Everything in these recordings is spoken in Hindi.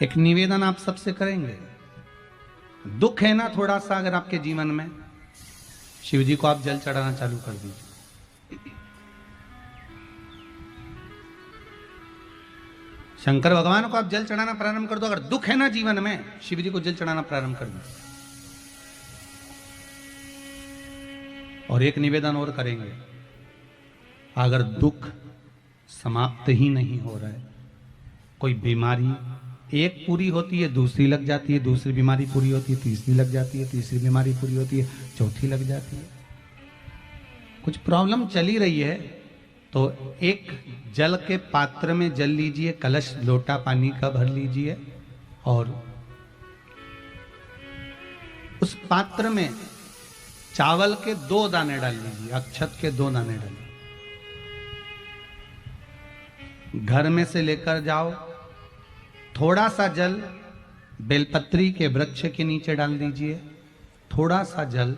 एक निवेदन आप सबसे करेंगे। दुख है ना थोड़ा सा अगर आपके जीवन में, शिव जी को आप जल चढ़ाना चालू कर दीजिए। शंकर भगवान को आप जल चढ़ाना प्रारंभ कर दो। अगर दुख है ना जीवन में, शिव जी को जल चढ़ाना प्रारंभ कर दो। और एक निवेदन और करेंगे, अगर दुख समाप्त ही नहीं हो रहा है, कोई बीमारी एक पूरी होती है दूसरी लग जाती है, दूसरी बीमारी पूरी होती है तीसरी लग जाती है, तीसरी बीमारी पूरी होती है चौथी लग जाती है, कुछ प्रॉब्लम चली रही है, तो एक जल के पात्र में जल लीजिए, कलश लोटा पानी का भर लीजिए और उस पात्र में चावल के 2 दाने डाल लीजिए, अक्षत के 2 दाने डालिए। घर में से लेकर जाओ, थोड़ा सा जल बेलपत्री के वृक्ष के नीचे डाल दीजिए, थोड़ा सा जल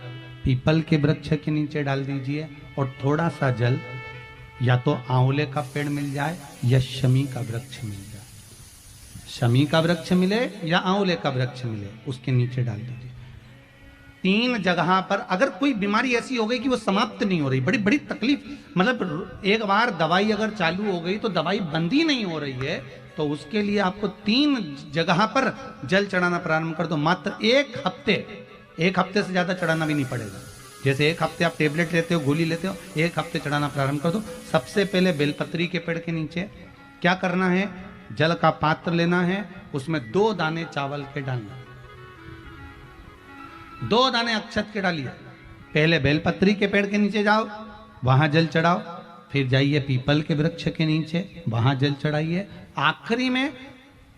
पीपल के वृक्ष के नीचे डाल दीजिए और थोड़ा सा जल या तो आंवले का पेड़ मिल जाए या शमी का वृक्ष मिल जाए, शमी का वृक्ष मिले या आंवले का वृक्ष मिले, उसके नीचे डाल दीजिए। 3 जगह पर अगर कोई बीमारी ऐसी हो गई कि वो समाप्त नहीं हो रही, बड़ी बड़ी तकलीफ, मतलब एक बार दवाई अगर चालू हो गई तो दवाई बंद ही नहीं हो रही है, तो उसके लिए आपको 3 जगह पर जल चढ़ाना प्रारंभ कर दो। मात्र 1 हफ्ते से ज्यादा चढ़ाना भी नहीं पड़ेगा। जैसे 1 हफ्ते आप टेबलेट लेते हो, गोली लेते हो, 1 हफ्ते चढ़ाना प्रारंभ कर दो। सबसे पहले बेलपत्री के पेड़ के नीचे क्या करना है, जल का पात्र लेना है, उसमें 2 दाने चावल के डालना, 2 दाने अक्षत के डालिए। पहले बेलपत्री के पेड़ के नीचे जाओ, वहां जल चढ़ाओ, फिर जाइए पीपल के वृक्ष के नीचे, वहां जल चढ़ाइए, आखिरी में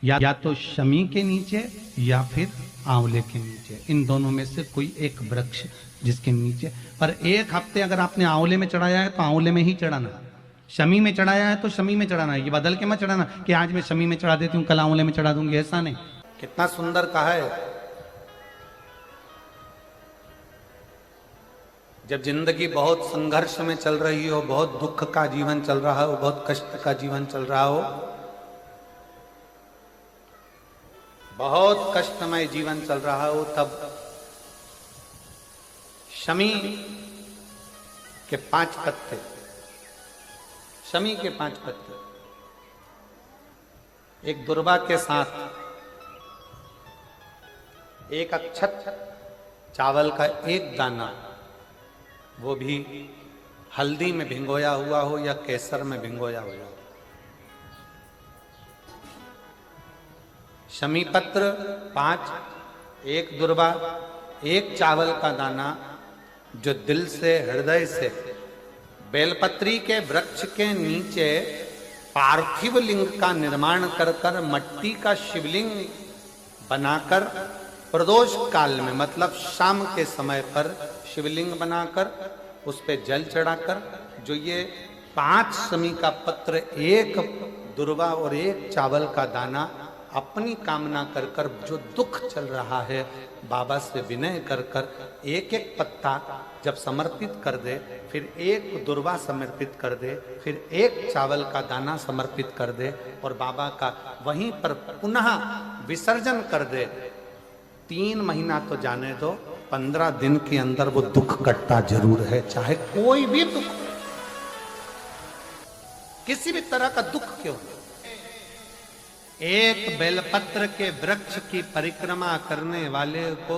या तो शमी के नीचे या फिर आंवले के नीचे, इन दोनों में से कोई एक वृक्ष जिसके नीचे। पर 1 हफ्ते अगर आपने आंवले में चढ़ाया है तो आंवले में ही चढ़ाना, शमी में चढ़ाया है तो शमी में चढ़ाना, ये बदल के मत चढ़ाना कि आज मैं शमी में चढ़ा देती हूँ कल आंवले में चढ़ा दूंगी, ऐसा नहीं। कितना सुंदर कहा है, जब जिंदगी बहुत संघर्ष में चल रही हो, बहुत दुख का जीवन चल रहा हो, बहुत कष्ट का जीवन चल रहा हो, बहुत कष्टमय जीवन चल रहा हो, तब शमी के 5 पत्ते, शमी के 5 पत्ते एक दुर्वा के साथ, एक अक्षत चावल का 1 दाना, वो भी हल्दी में भिंगोया हुआ हो या केसर में भिंगोया हुआ हो, शमी पत्र 5, 1 दुर्वा, 1 चावल का दाना, जो दिल से हृदय से बेलपत्री के वृक्ष के नीचे पार्थिव लिंग का निर्माण कर कर मट्टी का शिवलिंग बनाकर प्रदोष काल में, मतलब शाम के समय पर शिवलिंग बनाकर उस पे जल चढ़ाकर, जो ये 5 शमी का पत्र, 1 दुर्वा और 1 चावल का दाना, अपनी कामना कर कर, जो दुख चल रहा है बाबा से विनय कर कर 1-1 पत्ता जब समर्पित कर दे, फिर 1 दुर्वा समर्पित कर दे, फिर 1 चावल का दाना समर्पित कर दे और बाबा का वहीं पर पुनः विसर्जन कर दे, 3 महीना तो जाने दो, 15 दिन के अंदर वो दुख कटता जरूर है, चाहे कोई भी दुख, किसी भी तरह का दुख क्यों। 1 बेलपत्र के वृक्ष की परिक्रमा करने वाले को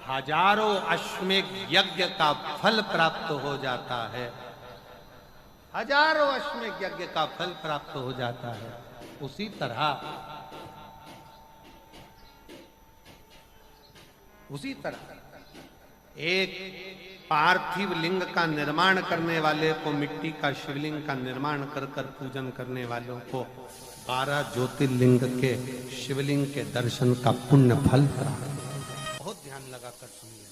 हजारों अश्वमेध यज्ञ का फल प्राप्त हो जाता है, हजारों अश्वमेध यज्ञ का फल प्राप्त हो जाता है। उसी तरह एक पार्थिव लिंग का निर्माण करने वाले को, मिट्टी का शिवलिंग का निर्माण कर कर पूजन करने वालों को 12 ज्योतिर्लिंग के शिवलिंग के दर्शन का पुण्य फल प्राप्त। बहुत ध्यान लगाकर सुनिए।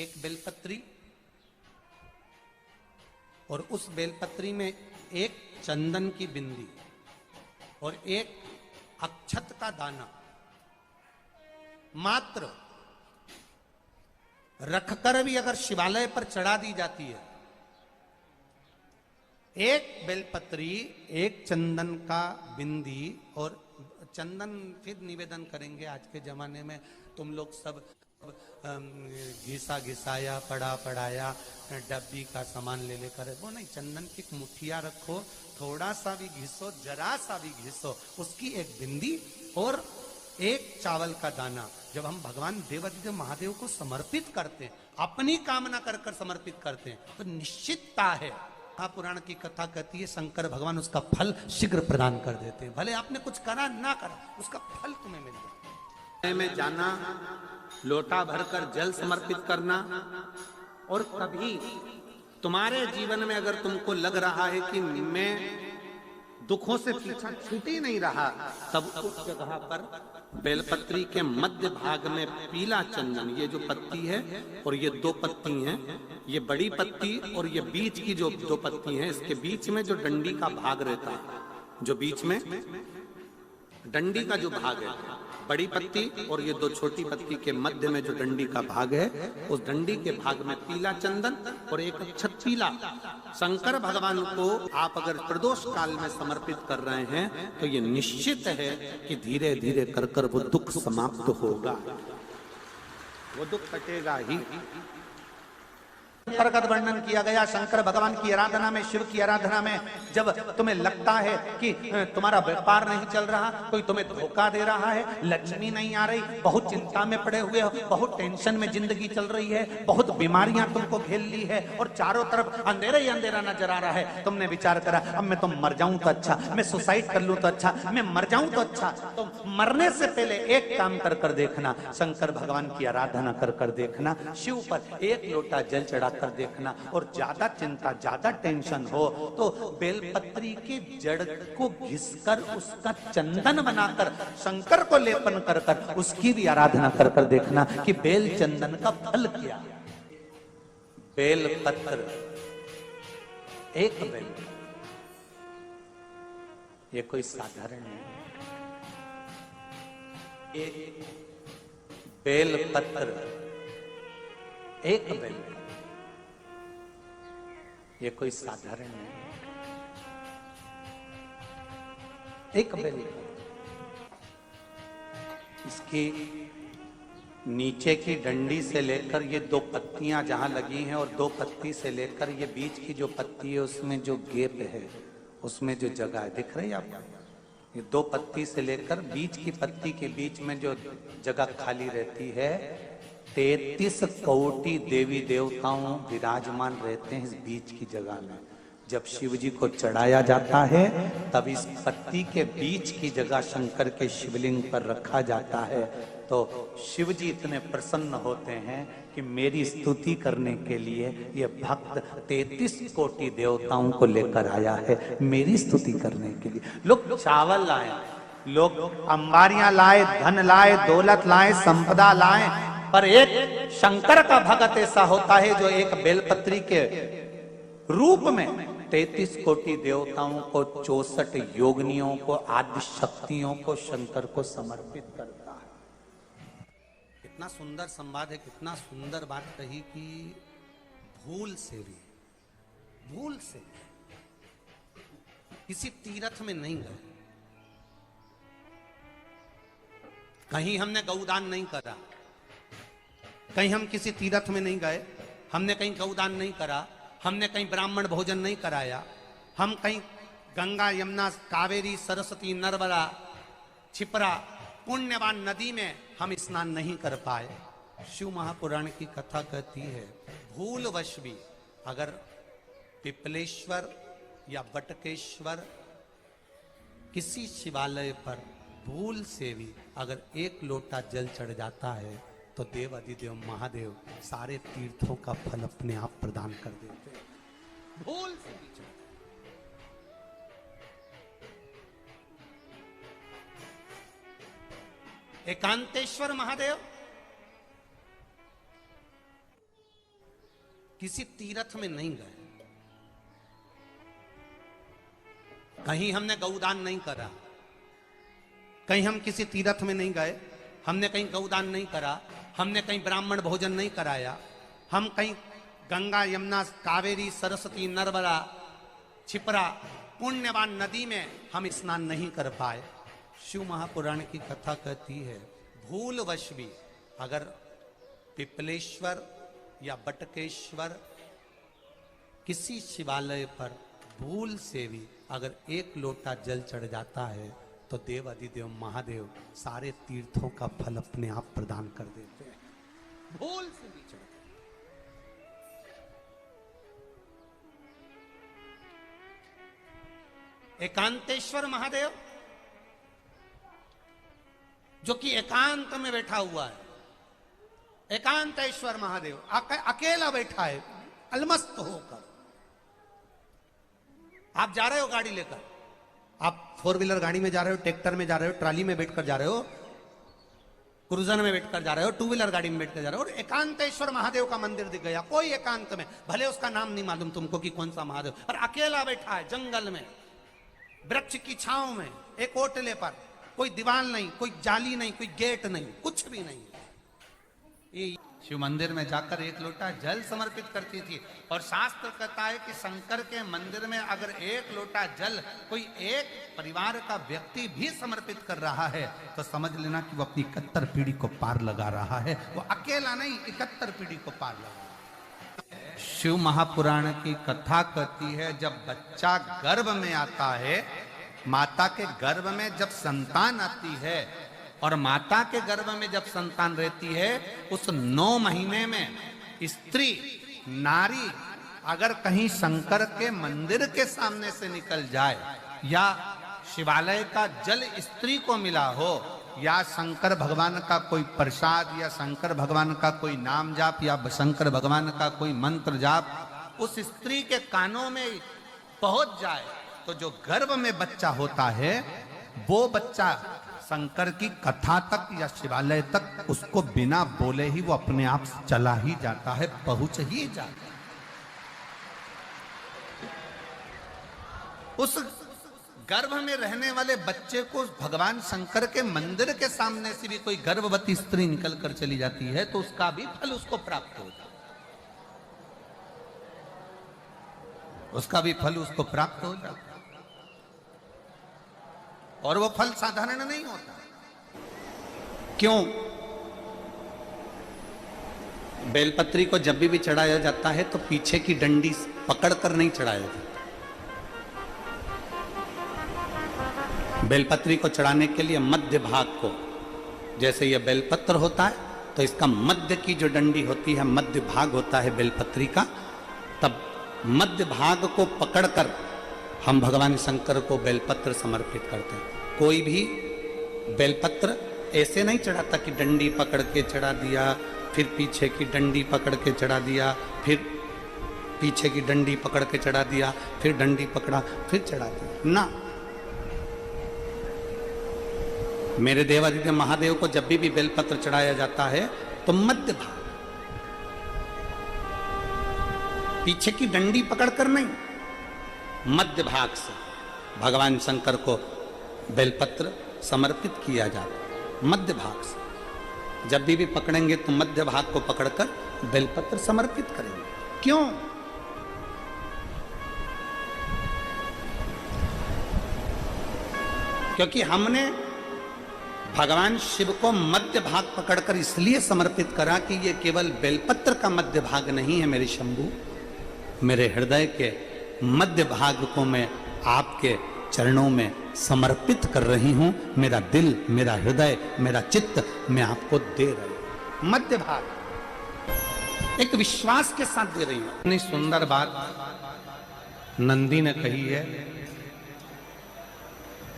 1 बेलपत्री और उस बेलपत्री में 1 चंदन की बिंदी और 1 अक्षत का दाना मात्र रखकर भी अगर शिवालय पर चढ़ा दी जाती है, एक बेलपत्री, एक चंदन का बिंदी, और चंदन फिर निवेदन करेंगे। आज के जमाने में तुम लोग सब घिसा घिसाया, पड़ा पड़ाया, डब्बी का सामान ले लेकर, वो नहीं, चंदन की एक मुठिया रखो, थोड़ा सा भी घिसो, जरा सा भी घिसो, उसकी एक बिंदी और एक चावल का दाना। जब हम भगवान देवादिदेव महादेव को समर्पित करते हैं, अपनी कामना कर कर समर्पित करते हैं, तो निश्चितता है, महापुराण की कथा कहती है, शंकर भगवान उसका फल शीघ्र प्रदान कर देते हैं। भले आपने कुछ करा ना करा, उसका फल तुम्हें मिल जाए। में जाना, लोटा भरकर जल समर्पित करना, और कभी तुम्हारे जीवन में अगर तुमको लग रहा है कि मैं दुखों से पीछा छूट ही नहीं रहा, तब उस जगह पर बेलपत्री के मध्य भाग में पीला चंदन, ये जो पत्ती है और ये दो पत्ती हैं, ये बड़ी पत्ती और ये बीच की जो दो पत्ती हैं, इसके बीच में जो डंडी का भाग रहता है, जो बीच में डंडी का जो भाग है, बड़ी पत्ती और ये दो छोटी पत्ती के मध्य में जो डंडी का भाग है, उस डंडी के भाग में पीला चंदन और एक अक्षत पीला शंकर भगवान को आप अगर प्रदोष काल में समर्पित कर रहे हैं, तो ये निश्चित है कि धीरे धीरे कर कर वो दुख समाप्त होगा, वो दुख कटेगा ही। प्रकट वर्णन किया गया शंकर भगवान की आराधना में, शिव की आराधना में, जब तुम्हें लगता है कि तुम्हारा व्यापार नहीं चल रहा, कोई तुम्हें धोखा दे रहा है, लक्ष्मी नहीं आ रही, बहुत चिंता में पड़े हुए हो, बहुत टेंशन में जिंदगी चल रही है, बहुत बीमारियां तुमको घेर ली है और चारों तरफ अंधेरा ही अंधेरा नजर आ रहा है, तुमने विचार करा अब मैं तो मर जाऊं तो अच्छा, मैं सुसाइड कर लूं तो अच्छा, मैं मर जाऊं तो अच्छा, तो मरने से पहले एक काम कर कर देखना, शंकर भगवान की आराधना कर कर देखना, शिव पर एक लोटा जल चढ़ा कर देखना, और ज्यादा चिंता, ज्यादा टेंशन हो तो बेलपत्री के जड़ को घिसकर उसका चंदन बनाकर शंकर को लेपन कर कर उसकी भी आराधना कर कर देखना कि बेल चंदन का फल क्या। बेलपत्र, एक बेल, ये कोई साधारण नहीं, एक बेलपत्र, एक बेल, ये कोई साधारण नहीं, एक बेल। इसकी नीचे की डंडी से लेकर ये दो पत्तियां जहां लगी हैं, और दो पत्ती से लेकर ये बीच की जो पत्ती है उसमें जो गैप है, उसमें जो जगह है, दिख रही है आपको? ये दो पत्ती से लेकर बीच की पत्ती के बीच में जो जगह खाली रहती है, 33 कोटि देवी देवताओं विराजमान रहते हैं इस बीच की जगह में। जब शिव जी को चढ़ाया जाता है तब इस पत्ती के बीच की जगह शंकर के शिवलिंग पर रखा जाता है, तो शिव जी इतने प्रसन्न होते हैं कि मेरी स्तुति करने के लिए ये भक्त 33 कोटि देवताओं को लेकर आया है, मेरी स्तुति करने के लिए। लोग चावल लाए, लोग अंबारियां लाए, धन लाए, दौलत लाए, संपदा लाए, पर एक शंकर का भगत ऐसा होता है जो एक बेलपत्री के रूप में 33 कोटि देवताओं को, 64 योगिनियों को, आदि शक्तियों को शंकर को समर्पित करता है। कितना सुंदर संवाद है, कितना सुंदर बात कही कि भूल से भी, भूल से किसी तीर्थ में नहीं गए, कहीं हमने गौदान नहीं करा, कहीं हम किसी तीर्थ में नहीं गए, हमने कहीं गौदान नहीं करा, हमने कहीं ब्राह्मण भोजन नहीं कराया, हम कहीं गंगा यमुना कावेरी सरस्वती नर्मदा छिपरा पुण्यवान नदी में हम स्नान नहीं कर पाए। शिव महापुराण की कथा कहती है भूलवश भी अगर पिपलेश्वर या बटकेश्वर किसी शिवालय पर भूल से भी अगर एक लोटा जल चढ़ जाता है तो देव अधिदेव महादेव सारे तीर्थों का फल अपने आप प्रदान कर देते हैं। भूल से भी एकांतेश्वर महादेव किसी तीर्थ में नहीं गए, कहीं हमने गौदान नहीं करा, कहीं हम किसी तीर्थ में नहीं गए, हमने कहीं गौदान नहीं करा, हमने कहीं ब्राह्मण भोजन नहीं कराया, हम कहीं गंगा यमुना कावेरी सरस्वती नर्मदा छिपरा पुण्यवान नदी में हम स्नान नहीं कर पाए। शिव महापुराण की कथा कहती है भूलवश भी अगर पिपलेश्वर या बटकेश्वर किसी शिवालय पर भूल से भी अगर एक लोटा जल चढ़ जाता है तो देव अधिदेव महादेव सारे तीर्थों का फल अपने आप प्रदान कर देते हैं। भूल से भी चढ़ एकांतेश्वर महादेव जो कि एकांत में बैठा हुआ है, एकांतेश्वर महादेव अकेला बैठा है अलमस्त होकर। आप जा रहे हो गाड़ी लेकर, आप 4 व्हीलर गाड़ी में जा रहे हो, ट्रैक्टर में जा रहे हो, ट्राली में बैठकर जा रहे हो, क्रूजर में बैठकर जा रहे हो, 2 व्हीलर गाड़ी में बैठकर जा रहे हो और एकांतेश्वर महादेव का मंदिर दिख गया कोई एकांत में, भले उसका नाम नहीं मालूम तुमको कि कौन सा महादेव, और अकेला बैठा है जंगल में वृक्ष की छांव में एक ओटले पर, कोई दीवार नहीं, कोई जाली नहीं, कोई गेट नहीं, कुछ भी नहीं। ये शिव मंदिर में जाकर एक लोटा जल समर्पित करती थी और शास्त्र कहता है कि शंकर के मंदिर में अगर एक लोटा जल कोई एक परिवार का व्यक्ति भी समर्पित कर रहा है तो समझ लेना कि वो अपनी 71 पीढ़ी को पार लगा रहा है। वो अकेला नहीं, 71 पीढ़ी को पार लगा। शिव महापुराण की कथा कहती है जब बच्चा गर्भ में आता है, माता के गर्भ में जब संतान आती है और माता के गर्भ में जब संतान रहती है, उस 9 महीने में स्त्री नारी अगर कहीं शंकर के मंदिर के सामने से निकल जाए या शिवालय का जल स्त्री को मिला हो या शंकर भगवान का कोई प्रसाद या शंकर भगवान का कोई नाम जाप या शंकर भगवान का कोई मंत्र जाप उस स्त्री के कानों में पहुंच जाए तो जो गर्भ में बच्चा होता है वो बच्चा शंकर की कथा तक या शिवालय तक उसको बिना बोले ही वो अपने आप चला ही जाता है, पहुंच ही जाता है। उस गर्भ में रहने वाले बच्चे को भगवान शंकर के मंदिर के सामने से भी कोई गर्भवती स्त्री निकल कर चली जाती है तो उसका भी फल उसको प्राप्त होता है, उसका भी फल उसको प्राप्त हो जाता है। और वो फल साधारण नहीं होता। क्यों? बेलपत्री को जब भी चढ़ाया जाता है तो पीछे की डंडी पकड़कर नहीं चढ़ाया जाता। बेलपत्री को चढ़ाने के लिए मध्य भाग को, जैसे यह बेलपत्र होता है तो इसका मध्य की जो डंडी होती है, मध्य भाग होता है बेलपत्री का, तब मध्य भाग को पकड़कर हम भगवान शंकर को बेलपत्र समर्पित करते हैं। कोई भी बेलपत्र ऐसे नहीं चढ़ाता कि डंडी पकड़ के चढ़ा दिया, फिर पीछे की डंडी पकड़ के चढ़ा दिया, फिर पीछे की डंडी पकड़ के चढ़ा दिया, फिर डंडी पकड़ा फिर चढ़ा दिया ना। मेरे देवादिदेव महादेव को जब भी बेलपत्र चढ़ाया जाता है तो मध्य भाग, पीछे की डंडी पकड़कर नहीं, मध्य भाग से भगवान शंकर को बेलपत्र समर्पित किया जाता। मध्य भाग से जब भी पकड़ेंगे तो मध्य भाग को पकड़कर बेलपत्र समर्पित करेंगे। क्यों? क्योंकि हमने भगवान शिव को मध्य भाग पकड़कर इसलिए समर्पित करा कि ये केवल बेलपत्र का मध्य भाग नहीं है मेरे शंभू, मेरे हृदय के मध्य भाग को मैं आपके चरणों में समर्पित कर रही हूं। मेरा दिल, मेरा हृदय, मेरा चित्त मैं आपको दे रही हूं। मध्य भाग एक विश्वास के साथ दे रही हूं। इतनी सुंदर बात नंदी ने कही है।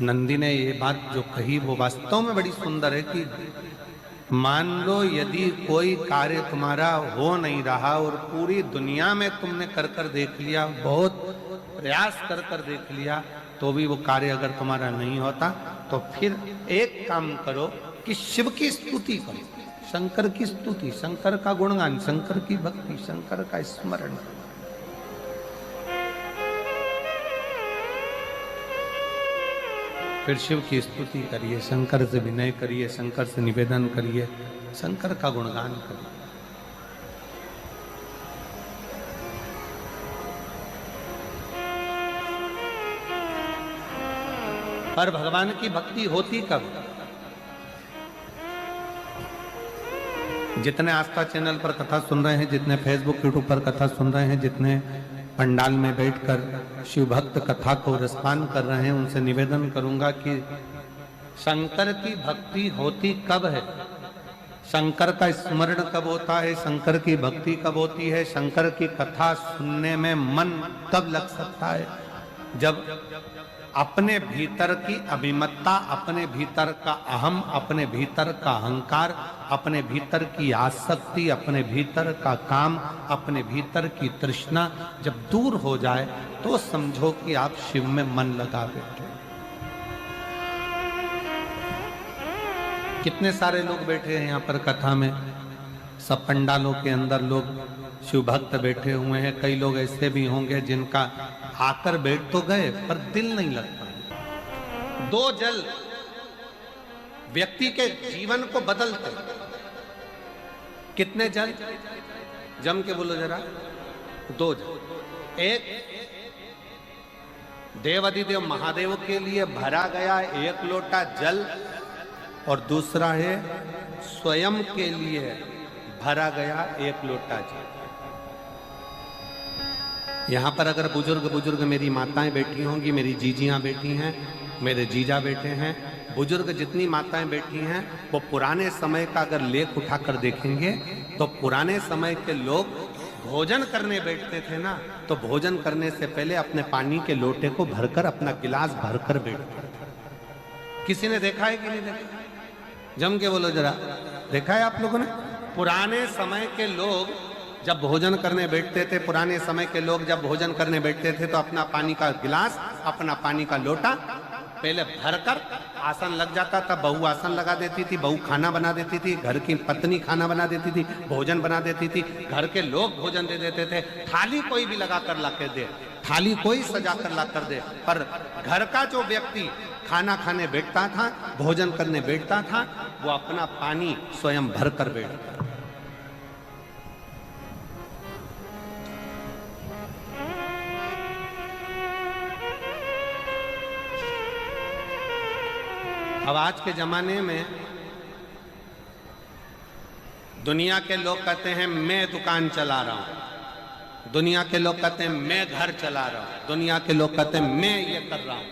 नंदी ने ये बात जो कही वो वास्तव में बड़ी सुंदर है कि मान लो यदि कोई कार्य तुम्हारा हो नहीं रहा और पूरी दुनिया में तुमने कर कर देख लिया, बहुत प्रयास कर कर देख लिया, तो भी वो कार्य अगर तुम्हारा नहीं होता तो फिर एक काम करो कि शिव की स्तुति करो, शंकर की स्तुति, शंकर का गुणगान, शंकर की भक्ति, शंकर का स्मरण। फिर शिव की स्तुति करिए, शंकर से विनय करिए, शंकर से निवेदन करिए, शंकर का गुणगान करिए। पर भगवान की भक्ति होती कब? जितने आस्था चैनल पर कथा सुन रहे हैं, जितने फेसबुक यूट्यूब पर कथा सुन रहे हैं, जितने पंडाल में बैठकर शिव भक्त कथा को रसपान कर रहे हैं, उनसे निवेदन करूंगा कि शंकर की भक्ति होती कब है? शंकर का स्मरण कब होता है? शंकर की भक्ति कब होती है? शंकर की कथा सुनने में मन कब लग सकता है? जब अपने भीतर की अभिमत्ता, अपने भीतर का अहम, अपने भीतर का अहंकार, अपने भीतर की आसक्ति, अपने भीतर का काम, अपने भीतर की तृष्णा जब दूर हो जाए तो समझो कि आप शिव में मन लगा बैठे। कितने सारे लोग बैठे हैं यहाँ पर कथा में, सब पंडालों के अंदर लोग शिव भक्त बैठे हुए हैं। कई लोग ऐसे भी होंगे जिनका आकर बैठ तो गए पर दिल नहीं लगता। दो जल व्यक्ति के जीवन को बदलते। कितने जल? जम के बोलो जरा। दो जल। एक देवाधिदेव महादेव के लिए भरा गया एक लोटा जल, और दूसरा है स्वयं के लिए भरा गया एक लोटा जल। यहां पर अगर बुजुर्ग मेरी माताएं बैठी होंगी, मेरी जीजियां बैठी हैं, मेरे जीजा बैठे हैं, बुजुर्ग जितनी माताएं बैठी हैं, वो पुराने समय का अगर लेख उठाकर देखेंगे तो पुराने समय के लोग भोजन करने बैठते थे ना, तो भोजन करने से पहले अपने पानी के लोटे को भरकर, अपना गिलास भरकर बैठते थे। किसी ने देखा है कि नहीं देखा? जम के बोलो जरा। देखा है आप लोगों ने? पुराने समय के लोग जब भोजन करने बैठते थे, पुराने समय के लोग जब भोजन करने बैठते थे तो अपना पानी का गिलास, अपना पानी का लोटा पहले भरकर आसन लग जाता था। बहू आसन लगा देती थी, बहू खाना बना देती थी, घर की पत्नी खाना बना देती थी, भोजन बना देती थी, घर के लोग भोजन दे देते थे। थाली कोई भी लगा कर ला कर दे, थाली कोई सजा कर ला कर दे, पर घर का जो व्यक्ति खाना खाने बैठता था, भोजन करने बैठता था, वो अपना पानी स्वयं भर कर बैठता। अब आज के जमाने में दुनिया के लोग कहते हैं मैं दुकान चला रहा हूं, दुनिया के लोग कहते हैं मैं घर चला रहा हूं, दुनिया के लोग कहते हैं मैं ये कर रहा हूं।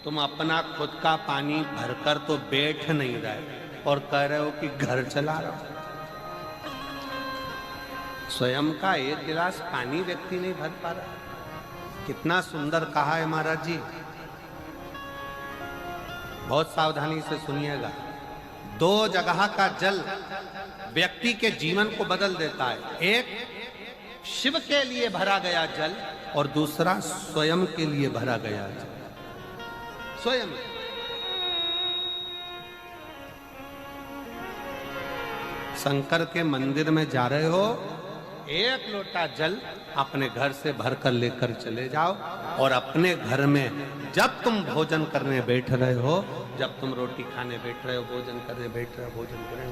तुम अपना खुद का पानी भरकर तो बैठ नहीं रहे और कह रहे हो कि घर चला रहा हूं। स्वयं का एक गिलास पानी व्यक्ति नहीं भर पा रहा। कितना सुंदर कहा है महाराज जी। बहुत सावधानी से सुनिएगा। दो जगह का जल व्यक्ति के जीवन को बदल देता है। एक शिव के लिए भरा गया जल और दूसरा स्वयं के लिए भरा गया जल। स्वयं शंकर के मंदिर में जा रहे हो, एक लोटा जल अपने घर से भरकर लेकर चले जाओ, और अपने घर में जब तुम भोजन करने बैठ रहे हो, जब तुम रोटी खाने बैठ रहे हो, भोजन करने बैठ रहे हो, भोजन करने